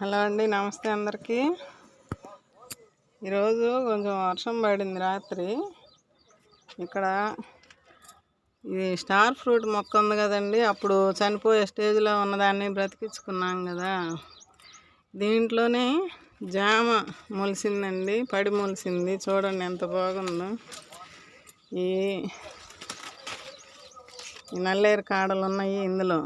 Hello అండి, నమస్తే అందరికీ. ఈరోజు కొంచెం వర్షం పడింది రాత్రి. ఇక్కడ ఇది స్టార్ ఫ్రూట్ మొక్క ఉంది కదండి, అప్పుడు చనిపోయే స్టేజ్లో ఉన్నదాన్ని బ్రతికించుకున్నాం కదా. దీంట్లోనే జామ మొలిసిందండి, పడి మొలిసింది. చూడండి ఎంత బాగుందో. ఈ నల్లేరు కాడలు ఉన్నాయి ఇందులో.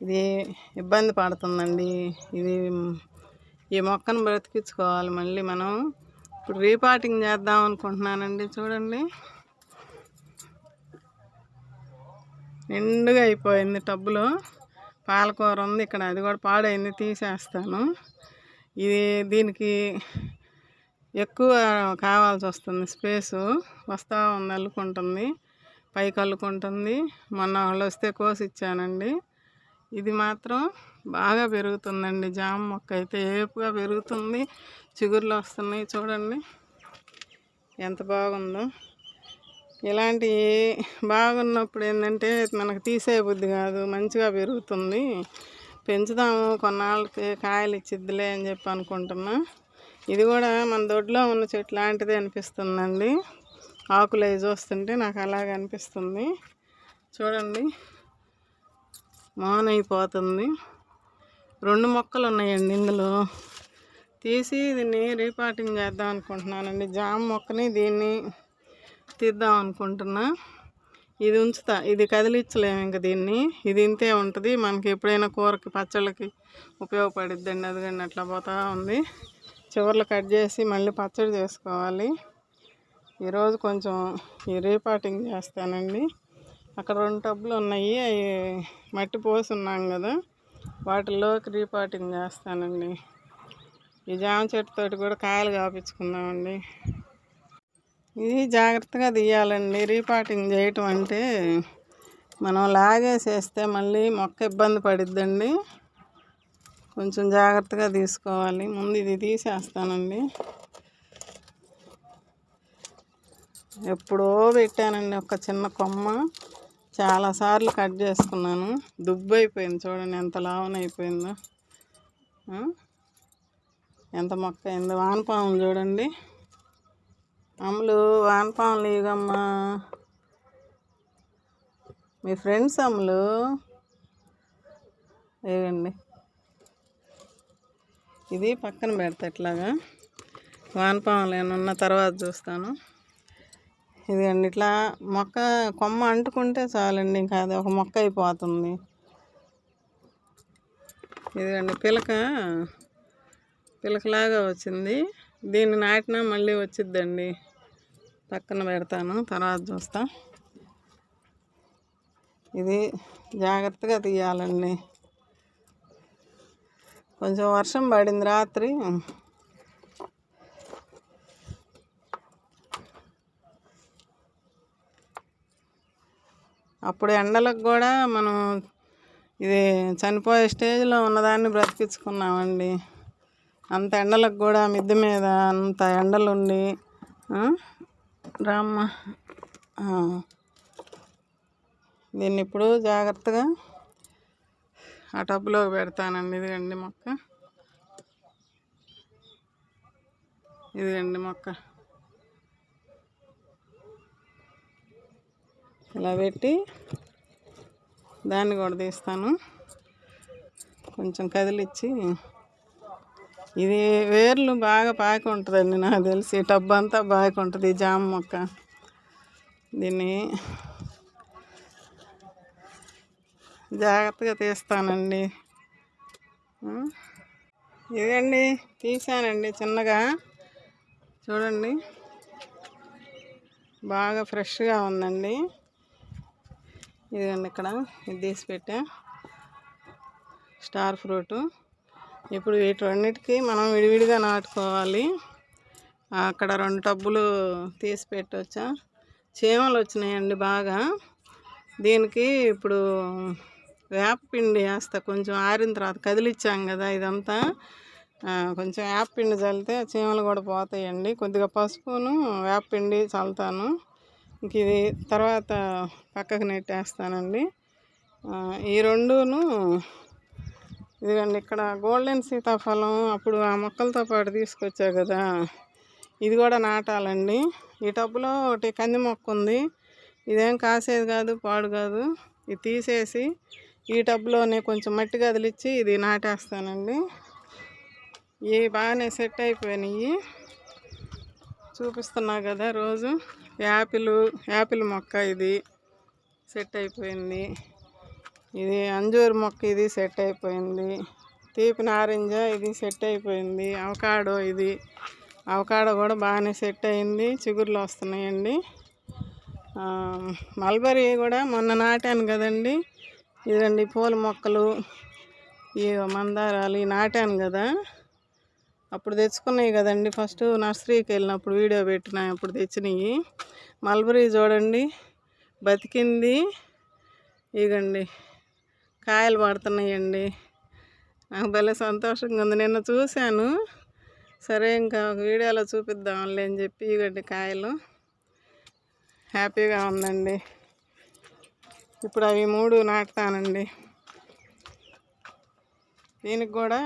ఇది ఇబ్బంది పడుతుందండి. ఇది ఈ మొక్కను బ్రతికించుకోవాలి. మళ్ళీ మనం ఇప్పుడు రీపాటింగ్ చేద్దాం అనుకుంటున్నానండి. చూడండి నిండుగా అయిపోయింది టబ్బులో. పాలకూర ఉంది ఇక్కడ, అది కూడా పాడైంది, తీసేస్తాను. ఇది దీనికి ఎక్కువ కావాల్సి వస్తుంది, స్పేసు వస్తూ ఉంది, అల్లుకుంటుంది, పైకి అల్లుకుంటుంది. మొన్న వాళ్ళు వస్తే కోసి ఇచ్చానండి. ఇది మాత్రం బాగా పెరుగుతుందండి. జామ మొక్క అయితే ఏపుగా పెరుగుతుంది, చిగుర్లు వస్తున్నాయి. చూడండి ఎంత బాగుందో. ఇలాంటి బాగున్నప్పుడు ఏంటంటే మనకు తీసే బుద్ధి కాదు, మంచిగా పెరుగుతుంది. పెంచుదాము, కొన్నాళ్ళకి కాయలు ఇచ్చిద్దిలే అని చెప్పి అనుకుంటున్నా. ఇది కూడా మన దొడ్లో ఉన్న చెట్టు లాంటిది అనిపిస్తుందండి. ఆకులు అవి చూస్తుంటే నాకు అలాగే అనిపిస్తుంది. చూడండి మానైపోతుంది. 2 మొక్కలు ఉన్నాయండి ఇందులో. తీసి దీన్ని రీపాటింగ్ చేద్దాం అనుకుంటున్నానండి. జామ మొక్కని దీన్ని తీద్దాం అనుకుంటున్నా. ఇది ఉంచుతా, ఇది కదిలించలేము ఇంక దీన్ని. ఇది ఇంతే ఉంటుంది, మనకి ఎప్పుడైనా కూరకి పచ్చళ్ళకి ఉపయోగపడిద్దండి. అది కానీ అట్లా పోతూ ఉంది. చివర్లు కట్ చేసి మళ్ళీ పచ్చడి చేసుకోవాలి. ఈరోజు కొంచెం ఈ రీపాటింగ్ చేస్తానండి. అక్కడ 2 టబ్బులు ఉన్నాయి, అవి మట్టి పోసి ఉన్నాం కదా, వాటిల్లోకి రీపాటింగ్ చేస్తానండి. ఈ జామ చెట్టుతోటి కూడా కాయలు కాపించుకుందామండి. ఇది జాగ్రత్తగా తీయాలండి. రీపాటింగ్ చేయటం అంటే మనం లాగేసేస్తే మళ్ళీ మొక్క ఇబ్బంది పడిద్దండి. కొంచెం జాగ్రత్తగా తీసుకోవాలి. ముందు ఇది తీసేస్తానండి. ఎప్పుడో పెట్టానండి ఒక చిన్న కొమ్మ, చాలాసార్లు కట్ చేసుకున్నాను. దుబ్బు అయిపోయింది. చూడండి ఎంత లావున అయిపోయిందో, ఎంత మొక్క అయిందో. వానపాములు చూడండి. అమ్ములు వానపాములు ఇగమ్మా, మీ ఫ్రెండ్స్ అమ్ములు ఇవ్వండి. ఇది పక్కన పెడతా ఇట్లాగా. వానపాములు ఏమన్నా తర్వాత చూస్తాను. ఇదిగండి ఇట్లా మొక్క కొమ్మ అంటుకుంటే చాలండి, ఇంకా అది ఒక మొక్క అయిపోతుంది. ఇదిగండి పిలకలాగా వచ్చింది. దీన్ని నాటినా మళ్ళీ వచ్చిద్దండి. పక్కన పెడతాను, తర్వాత చూస్తా. ఇది జాగ్రత్తగా తీయాలండి. కొంచెం వర్షం పడింది రాత్రి. అప్పుడు ఎండలకు కూడా మనం ఇది చనిపోయే స్టేజ్లో ఉన్నదాన్ని బ్రతికించుకున్నామండి. అంత ఎండలకు కూడా మిద్దె మీద అంత ఎండలుండి రామ్మ దీన్ని ఇప్పుడు జాగ్రత్తగా ఆ టబ్బులోకి పెడతానండి. ఇదిగండి మొక్క, ఇదిగండి మొక్క. ఇలా పెట్టి దాన్ని కూడా తీస్తాను. కొంచెం కదిలిచ్చి, ఇది వేర్లు బాగా పాకి ఉంటుందండి నాకు తెలిసి. టబ్బు అంతా పాకి ఉంటుంది జామ మొక్క. దీన్ని జాగ్రత్తగా తీస్తానండి. ఇదండి తీసానండి చిన్నగా. చూడండి బాగా ఫ్రెష్గా ఉందండి. ఇదిగండి ఇక్కడ ఇది తీసి పెట్టా, స్టార్ ఫ్రూటు. ఇప్పుడు వీటన్నిటికీ మనం విడివిడిగా నాటుకోవాలి. అక్కడ 2 టబ్బులు తీసి పెట్టొచ్చా. చీమలు వచ్చినాయండి బాగా. దీనికి ఇప్పుడు వేపపిండి వేస్తా. కొంచెం ఆరిన తర్వాత కదిలిచ్చాం కదా ఇదంతా, కొంచెం వేపపిండి చల్లితే చీమలు కూడా పోతాయండి. కొద్దిగా పసుపును వేపపిండి చల్లుతాను. ఇంక ఇది తర్వాత పక్కకు నెట్టేస్తానండి. ఈ రెండును ఇదిగండి ఇక్కడ గోల్డెన్ సీతాఫలం అప్పుడు ఆ మొక్కలతో పాటు తీసుకొచ్చా కదా, ఇది కూడా నాటాలండి. ఈ టబ్బులో ఒకటి కంది మొక్క ఉంది, ఇదేం కాసేది కాదు పాడు కాదు. ఇది తీసేసి ఈ టబ్లోనే కొంచెం మట్టి కదిలిచ్చి ఇది నాటేస్తానండి. ఇవి బాగానే సెట్ అయిపోయినాయి, చూపిస్తున్నా కదా రోజు. యాపిల్ మొక్క ఇది సెట్ అయిపోయింది. ఇది అంజూరు మొక్క ఇది సెట్ అయిపోయింది. తీపి నారింజ ఇది సెట్ అయిపోయింది. అవకాడో కూడా బాగానే సెట్ అయింది, చిగుర్లు వస్తున్నాయండి. మల్బరీ కూడా మొన్న నాటాను కదండి. ఇదండి పూల మొక్కలు, ఈ మందారాలు ఇవి నాటాను కదా, అప్పుడు తెచ్చుకున్నాయి కదండి. ఫస్ట్ నర్సరీకి వెళ్ళినప్పుడు వీడియో పెట్టిన అప్పుడు తెచ్చినాయి. మల్బరీ చూడండి బతికింది, ఇగండి కాయలు పడుతున్నాయండి. నాకు భలే సంతోషంగా ఉంది. నిన్న చూశాను, సరే ఇంకా వీడియోలో చూపిద్దాంలే అని చెప్పి ఇగండి కాయలు. హ్యాపీగా ఉందండి. ఇప్పుడు అవి 3 నాటుతానండి. దీనికి కూడా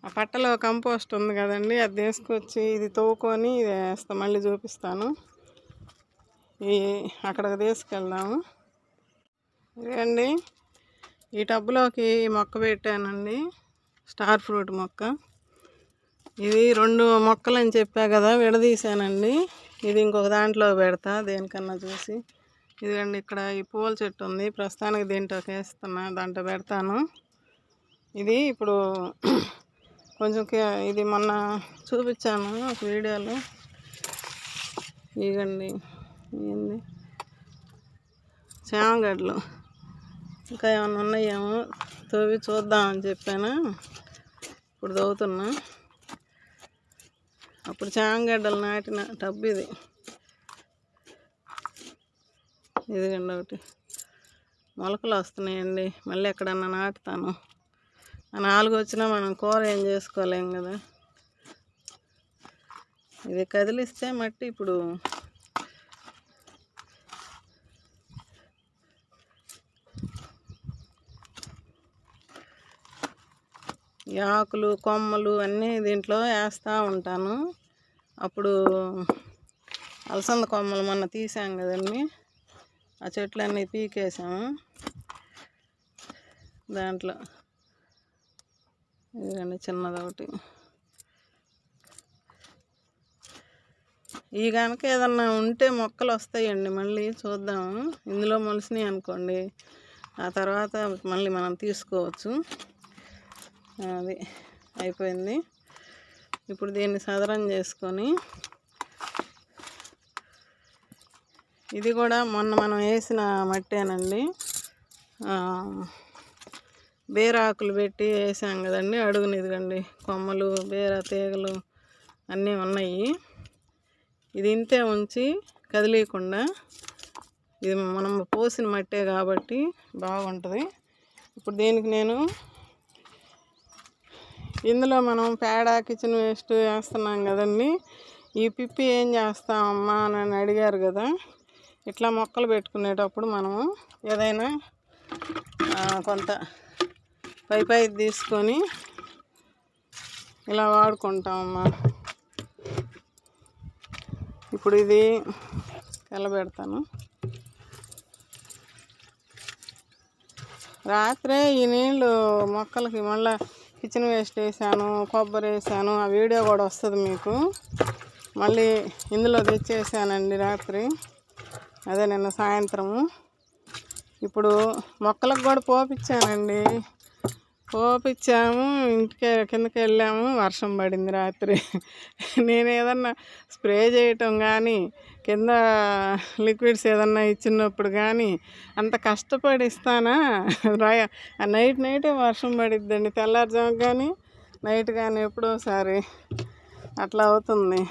ఆ పట్టలో కంపోస్ట్ ఉంది కదండి, అది తీసుకొచ్చి ఇది తవ్వుకొని ఇది వేస్తా. మళ్ళీ చూపిస్తాను, అక్కడికి తీసుకెళ్దాము. ఇదండి ఈ టబ్లోకి మొక్క పెట్టానండి, స్టార్ ఫ్రూట్ మొక్క. ఇది 2 మొక్కలు అని చెప్పా కదా, విడదీశానండి. ఇది ఇంకొక దాంట్లో పెడతా దేనికన్నా చూసి. ఇదిగండి ఇక్కడ ఈ పూల చెట్టు ఉంది, ప్రస్తుతానికి దీంట్లోకి వేస్తున్నా, దాంట్లో పెడతాను. ఇది ఇప్పుడు కొంచెం ఇది మొన్న చూపించాను ఒక వీడియోలో. ఇగండి ఏంది చామగడ్డలు ఇంకా ఏమన్నా ఉన్నాయేమో తవ్వి చూద్దామని చెప్పాను, ఇప్పుడు తవ్వుతున్నా. అప్పుడు చామగడ్డలు నాటిన టబ్ ఇది. ఇదిగండి ఒకటి మొలకలు వస్తున్నాయండి, మళ్ళీ ఎక్కడన్నా నాటుతాను. 4 వచ్చినా మనం కూర ఏం చేసుకోలేం కదా. ఇది కదిలిస్తే మట్టి ఇప్పుడు ఈ ఆకులు కొమ్మలు అన్నీ దీంట్లో వేస్తూ ఉంటాను. అప్పుడు అలసంద కొమ్మలు మొన్న తీసాం కదండి, ఆ చెట్లన్నీ పీకేసాము దాంట్లో. ఇదిగండి చిన్నది ఒకటి. ఈ కనుక ఏదన్నా ఉంటే మొక్కలు వస్తాయండి, మళ్ళీ చూద్దాము. ఇందులో మొలిసినాయి అనుకోండి, ఆ తర్వాత మళ్ళీ మనం తీసుకోవచ్చు. అది అయిపోయింది. ఇప్పుడు దీన్ని సదరం చేసుకొని, ఇది కూడా మొన్న మనం వేసిన మట్టేనండి, బీరాకులు పెట్టి వేసాం కదండి. అడుగుని ఇదిగండి కొమ్మలు బీర తీగలు అన్నీ ఉన్నాయి. ఇది ఇంతే ఉంచి కదిలీయకుండా, ఇది మనం పోసిన మట్టే కాబట్టి బాగుంటుంది. ఇప్పుడు దీనికి నేను ఇందులో మనం పేడ కిచెన్ వేస్ట్ వేస్తున్నాం కదండి. ఈ పిప్పి ఏం చేస్తామమ్మా అని అడిగారు కదా. ఇట్లా మొక్కలు పెట్టుకునేటప్పుడు మనము ఏదైనా కొంత పై తీసుకొని ఇలా వాడుకుంటామమ్మా. ఇప్పుడు ఇది కలబెడతాను. రాత్రే ఈ నీళ్ళు మొక్కలకి మళ్ళీ కిచెన్ వేస్ట్ వేసాను, కొబ్బరి వేసాను, ఆ వీడియో కూడా వస్తుంది మీకు. మళ్ళీ ఇందులో తెచ్చేసానండి రాత్రి, అదే నిన్న సాయంత్రము. ఇప్పుడు మొక్కలకు కూడా పోపిచ్చానండి. పోపిచ్చాము, ఇంటికి కిందకి వెళ్ళాము, వర్షం పడింది రాత్రి. నేను ఏదన్నా స్ప్రే చేయటం కానీ కింద లిక్విడ్స్ ఏదన్నా ఇచ్చినప్పుడు కానీ అంత కష్టపడి ఇస్తానా, నైటే వర్షం పడిద్దండి. తెల్లారుజాము కానీ నైట్ కానీ ఎప్పుడోసారి అట్లా అవుతుంది.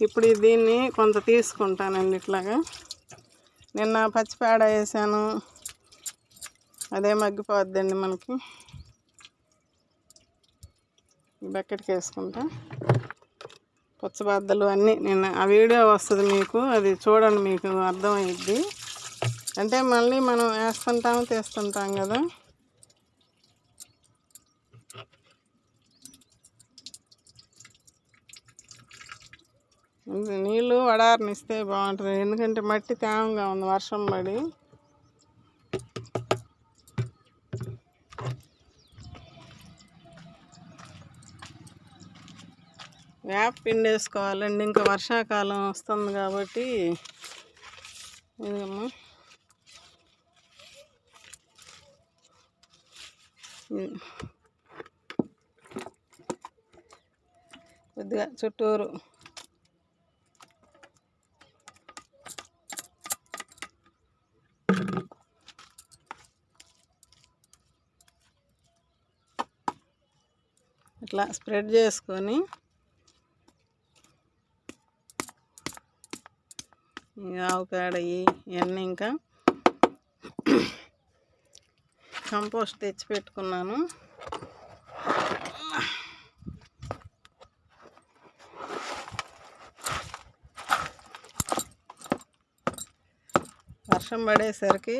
ఇప్పుడు దీన్ని కొంత తీసుకుంటానండి ఇట్లాగా. నిన్న పచ్చిపేడ వేసాను, అదే మగ్గిపోద్దండి మనకి. ఈ బకెట్కి వేసుకుంటా. పుచ్చబద్దలు అన్నీ నిన్న ఆ వీడియో వస్తుంది మీకు, అది చూడండి, మీకు అర్థమైద్ది. అంటే మళ్ళీ మనం వేస్తుంటాము తీస్తుంటాం కదా. నీళ్ళు వడారనిస్తే బాగుంటుంది, ఎందుకంటే మట్టి తేమగా ఉంది వర్షం పడి. వేప పిండి వేసుకోవాలండి, ఇంకా వర్షాకాలం వస్తుంది కాబట్టి. ఇదమ్మా కొద్దిగా చుట్టూరు ఇట్లా స్ప్రెడ్ చేసుకొని ఆవు పేడ ఇవన్నీ ఇంకా కంపోస్ట్ తెచ్చి పెట్టుకున్నాను. వర్షం పడేసరికి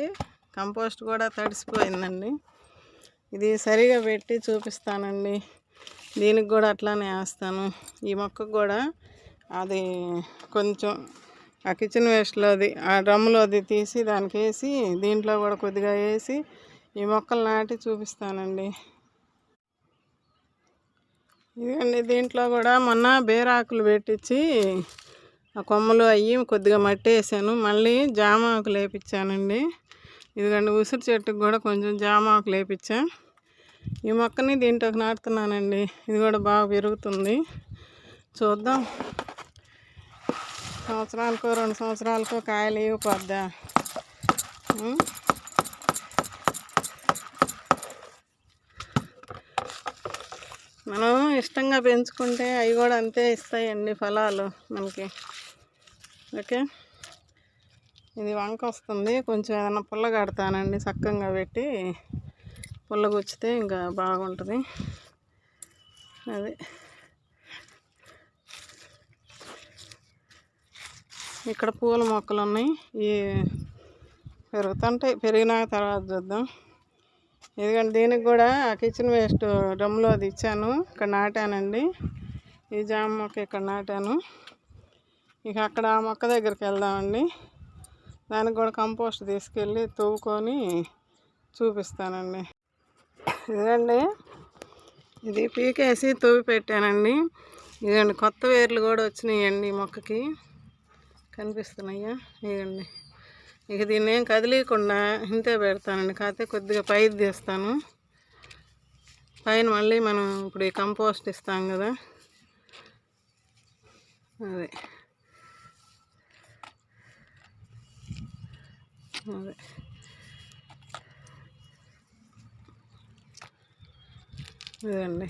కంపోస్ట్ కూడా తడిసిపోయిందండి. ఇది సరిగా పెట్టి చూపిస్తానండి. దీనికి కూడా అట్లానే వేస్తాను. ఈ మొక్కకు కూడా అది కొంచెం ఆ కిచెన్ వేస్ట్లోది ఆ డ్రమ్లోది తీసి దానికి వేసి దీంట్లో కూడా కొద్దిగా వేసి ఈ మొక్కలు నాటి చూపిస్తానండి. ఇదండి, దీంట్లో కూడా మొన్న బేరాకులు పెట్టించి ఆ కొమ్మలు అయ్యి కొద్దిగా మట్టి వేసాను. మళ్ళీ జామ ఆకులు వేపించానండి. ఇదిగండి, ఉసిరి చెట్టుకు కూడా కొంచెం జామ ఆకులు వేపించా. ఈ మొక్కని దీంట్లోకి నాటుతున్నానండి. ఇది కూడా బాగా పెరుగుతుంది. చూద్దాం, సంవత్సరానికో 2 సంవత్సరాలకో కాయలు ఇవ్వకొద్దా. మనం ఇష్టంగా పెంచుకుంటే అవి కూడా అంతే ఇస్తాయండి ఫలాలు మనకి. ఓకే, ఇది వంక వస్తుంది, కొంచెం ఏదైనా పుల్ల కడతానండి, చక్కగా పెట్టి పుల్ల గుచ్చితే ఇంకా బాగుంటుంది. అది ఇక్కడ పూల మొక్కలు ఉన్నాయి, ఈ పెరుగుతుంటాయి, పెరిగినాక తర్వాత చూద్దాం. ఎందుకంటే దీనికి కూడా కిచెన్ వేస్ట్ డ్రమ్లో అది ఇచ్చాను, ఇక్కడ నాటానండి. ఈ జామ మొక్క ఇక్కడ నాటాను. ఇక అక్కడ ఆ మొక్క దగ్గరికి వెళ్దామండి. దానికి కూడా కంపోస్ట్ తీసుకెళ్ళి తవ్వుకొని చూపిస్తానండి. ఇదండి, ఇది పీకేసి తవ్వి పెట్టానండి. ఇదండి, కొత్త వేర్లు కూడా వచ్చినాయండి ఈ మొక్కకి, కనిపిస్తున్నాయా? ఇదండి, ఇక దీన్ని ఏం కదిలీయకుండా ఇంతే పెడతానండి. కాకపోతే కొద్దిగా పైకి తీస్తాను. పైన మళ్ళీ మనం ఇప్పుడు ఈ కంపోస్ట్ ఇస్తాం కదా, అదే అదే ఇదండి,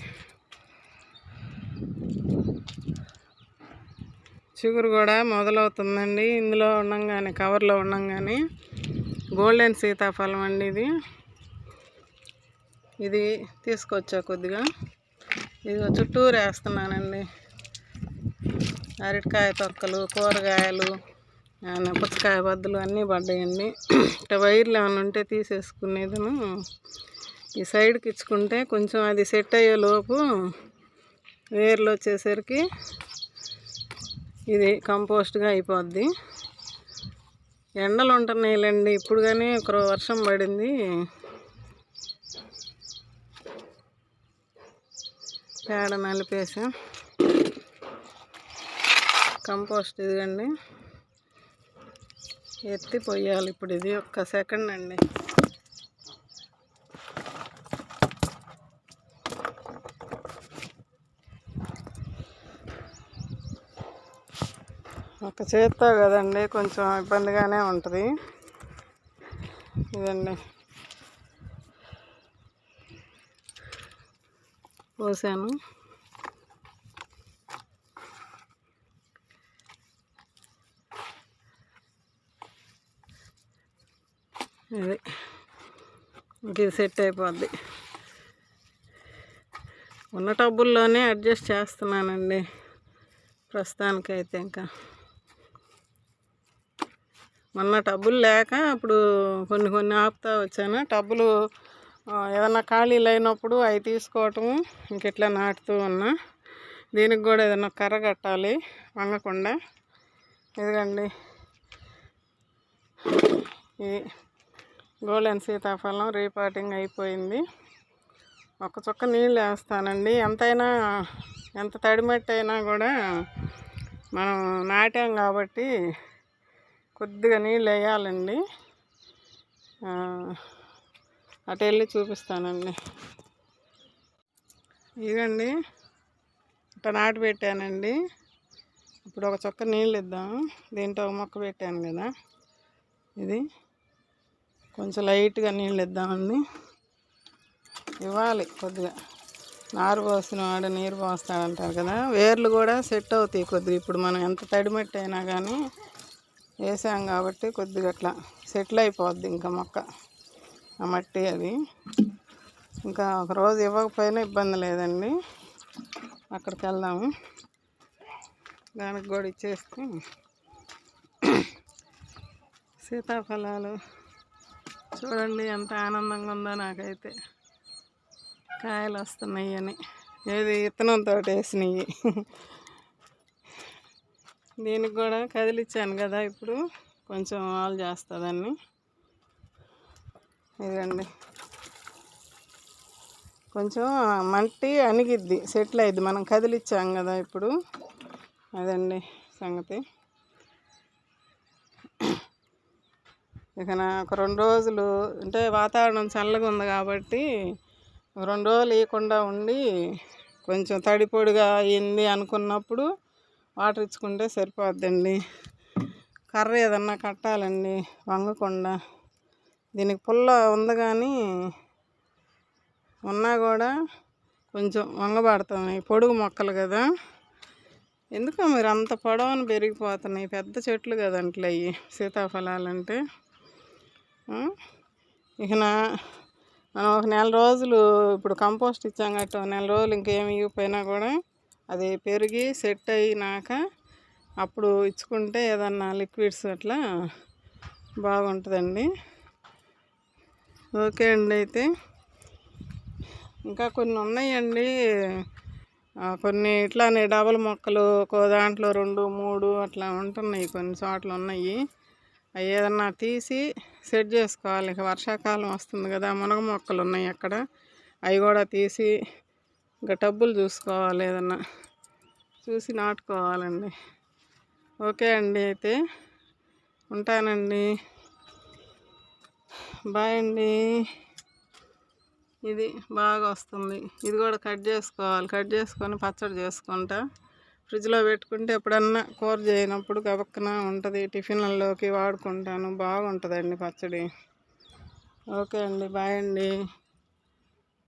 చిగురు కూడా మొదలవుతుందండి. ఇందులో ఉండంగానే, కవర్లో ఉండంగానే గోల్డెన్ సీతాఫలం అండి ఇది. ఇది తీసుకొచ్చా కొద్దిగా, ఇది చుట్టూరు వేస్తున్నానండి. అరటికాయ తొక్కలు, కూరగాయలు, పుచ్చకాయ బద్దలు అన్నీ పడ్డాయండి. ఇట్లా వైర్లు ఏమైనా ఉంటే తీసేసుకునేదను ఈ సైడ్కి ఇచ్చుకుంటే కొంచెం అది సెట్ అయ్యే లోపు వేర్లు వచ్చేసరికి ఇది కంపోస్ట్గా అయిపోద్ది. ఎండలు ఉంటున్నాయిలేండి, ఇప్పుడు కానీ ఒక వర్షం పడింది. పేడ నలిపేసా, కంపోస్ట్ ఇదిగండి, ఎత్తి పొయ్యాలి ఇప్పుడు. ఇది ఒక్క సెకండ్ అండి. ఒక చేత్తో కదండి, కొంచెం ఇబ్బందిగానే ఉంటుంది. ఇదండి, పోసాను. ఇది సెట్ అయిపోద్ది. ఉన్న టబ్బుల్లోనే అడ్జస్ట్ చేస్తున్నానండి ప్రస్తుతానికైతే. ఇంకా మొన్న టబ్బులు లేక అప్పుడు కొన్ని ఆపుతా వచ్చాను. టబ్బులు ఏదన్నా ఖాళీలు అయినప్పుడు అవి తీసుకోవటము, ఇంకెట్లా నాటుతూ ఉన్నా. దీనికి కూడా ఏదైనా కర్ర కట్టాలి వంగకుండా. ఇదిగండి ఇది గోల్డెన్ సీతాఫలం రీపాటింగ్ అయిపోయింది. ఒక చుక్క నీళ్ళు వేస్తానండి. ఎంతైనా ఎంత తడిమట్టి అయినా కూడా మనం నాటాం కాబట్టి కొద్దిగా నీళ్ళు వేయాలండి. అటు వెళ్ళి చూపిస్తానండి. ఇదండి ఇట్లా నాటి పెట్టానండి. ఇప్పుడు ఒక చుక్క నీళ్ళు ఇద్దాం. దీంట్లో ఒక మొక్క పెట్టాను కదా, ఇది కొంచెం లైట్గా నీళ్ళు ఇద్దామండి. ఇవ్వాలి కొద్దిగా. నారు పోసిన వాడు నీరు పోస్తాడంటారు కదా, వేర్లు కూడా సెట్ అవుతాయి కొద్దిగా. ఇప్పుడు మనం ఎంత తడిమట్టి అయినా కానీ వేసాం కాబట్టి కొద్దిగా అట్లా సెటిల్ అయిపోద్ది ఇంకా మొక్క, ఆ మట్టి అది. ఇంకా ఒక రోజు ఇవ్వకపోయినా ఇబ్బంది లేదండి. అక్కడికి వెళ్దాము, దానికి కూడా ఇచ్చేస్తే. సీతాఫలాలు చూడండి ఎంత ఆనందంగా ఉందో నాకైతే. కాయలు వస్తున్నాయి అని, ఏది విత్తనంతో వేసినవి. దీనికి కూడా కదిలిచ్చాను కదా, ఇప్పుడు కొంచెం ఆలు చేస్తుందని. ఇదండి కొంచెం మట్టి అణిగిద్ది, సెటిల్ అయ్యిద్ది. మనం కదిలిచ్చాం కదా ఇప్పుడు. అదండి సంగతి. ఇక ఒక 2 రోజులు అంటే వాతావరణం చల్లగా ఉంది కాబట్టి 2 రోజులు వేయకుండా ఉండి కొంచెం తడి పొడిగా అయింది అనుకున్నప్పుడు వాటర్ ఇచ్చుకుంటే సరిపోద్దండి. కర్ర ఏదన్నా కట్టాలండి వంగకుండా. దీనికి పుల్ల ఉంది కానీ ఉన్నా కూడా కొంచెం వంగబడుతున్నాయి. పొడుగు మొక్కలు కదా, ఎందుకో మీరు అంత పొడవును పెరిగిపోతున్నాయి. పెద్ద చెట్లు కదంట్లే అవి సీతాఫలాలంటే. ఇక మనం ఒక 4 రోజులు ఇప్పుడు కంపోస్ట్ ఇచ్చాం కాబట్టి 1 నెల రోజులు ఇంకేమి ఇవ్వకపోయినా కూడా అది పెరిగి సెట్ అయినాక అప్పుడు ఇచ్చుకుంటే ఏదన్నా లిక్విడ్స్ అట్లా బాగుంటుందండి. ఓకే అండి. అయితే ఇంకా కొన్ని ఉన్నాయండి, కొన్ని ఇట్లానే డబల్ మొక్కలు ఒక్కో దాంట్లో 2, 3 అట్లా ఉంటున్నాయి. కొన్ని చోట్ల ఉన్నాయి. అవి ఏదన్నా తీసి సెట్ చేసుకోవాలి. ఇక వర్షాకాలం వస్తుంది కదా, మునగ మొక్కలు ఉన్నాయి అక్కడ. అవి కూడా తీసి ఇంకా టబ్బులు చూసుకోవాలి, ఏదన్నా చూసి నాటుకోవాలండి. ఓకే అండి. అయితే ఉంటానండి. బాయ్ అండి. ఇది బాగా వస్తుంది. ఇది కూడా కట్ చేసుకోవాలి. కట్ చేసుకొని పచ్చడి చేసుకుంటా. ఫ్రిడ్జ్లో పెట్టుకుంటే ఎప్పుడన్నా కూర చేయనప్పుడు గబక్కన ఉంటుంది. టిఫిన్లలోకి వాడుకుంటాను. బాగుంటుందండి పచ్చడి. ఓకే అండి. బాయ్ అండి.